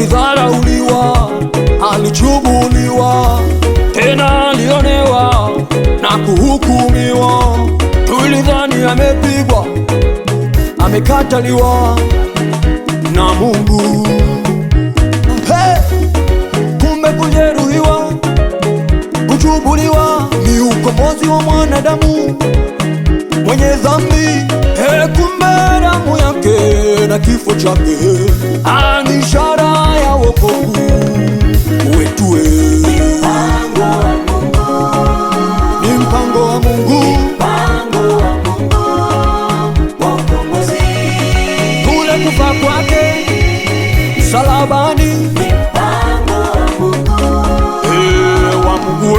alidharauliwa, alichubuliwa, tena alionewa na kuhukumiwa. Tulidhani amepigwa, amekataliwa na Mungu. Kumbe kujeruhiwa, kuchubuliwa ni ukombozi wa mwanadamu mwenye dhambi. Kumbe damu yake na kifo chake ni ishara ya wokovu wetu. Ni mpango wa Mungu, kule kufa kwake msalabani, wa Mungu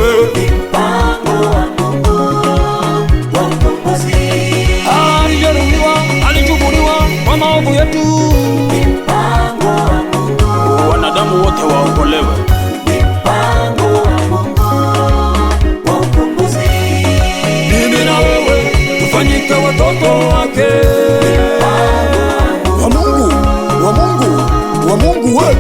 alijeruhiwa, alichubuliwa kwa maovu yetu. Wanadamu wote waokolewe. Mimi na wewe tufanyike watoto wake, wa Mungu, wa Mungu, wa Mungu we.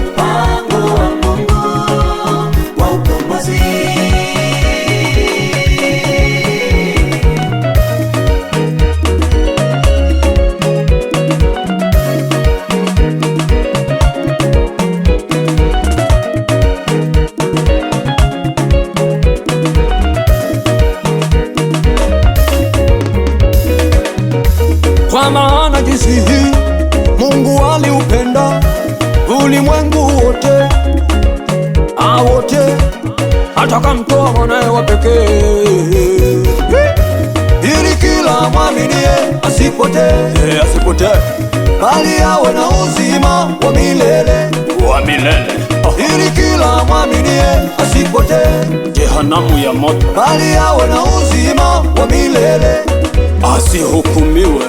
Kwa maana jinsi hii Mungu aliupenda ulimwengu wote, wote, hata akamtoa mwanae wa pekee, ili kila mwaminie asipotee, bali awe na uzima wa milele, ili kila mwaminie asipotee jehanamu ya moto, bali awe na uzima wa milele, asihukumiwe.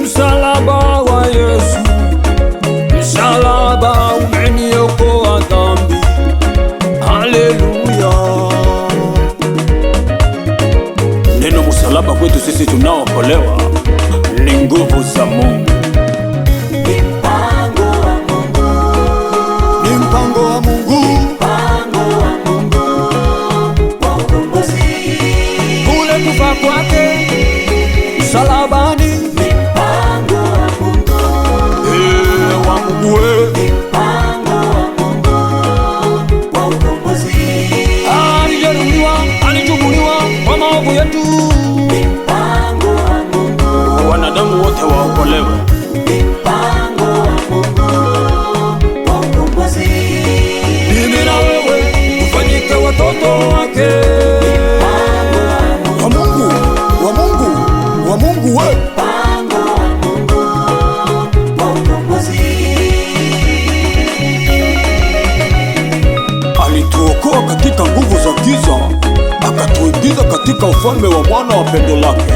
Msalaba wa Yesu, msalaba umeniokoa dhambi. Haleluya. Neno msalaba kwetu sisi tunaokolewa ni nguvu za Mungu. Ni mpango wa Mungu, ni mpango wa Mungu, wa ukombozi, kule kufa kwake msalabani, alijeruhiwa, alichubuliwa kwa maovu yetu. Wanadamu wote waokolewe. Mimi na wewe tufanyike watoto wake, wa Mungu, wa Mungu, wa Mungu we. Alituokoa katika nguvu za giza, akatuingiza katika ufalme wa mwana wa pendo lake.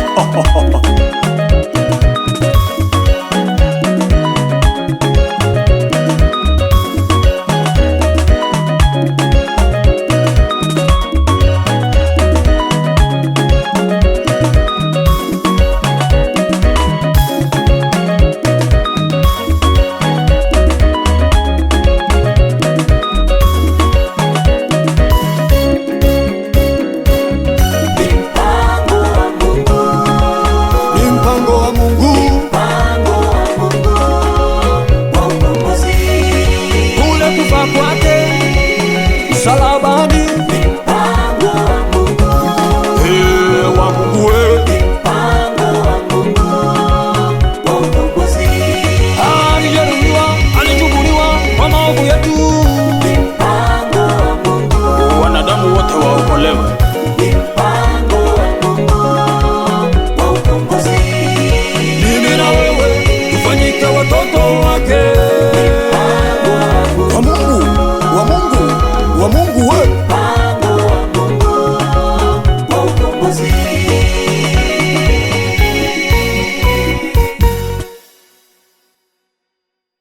Mungu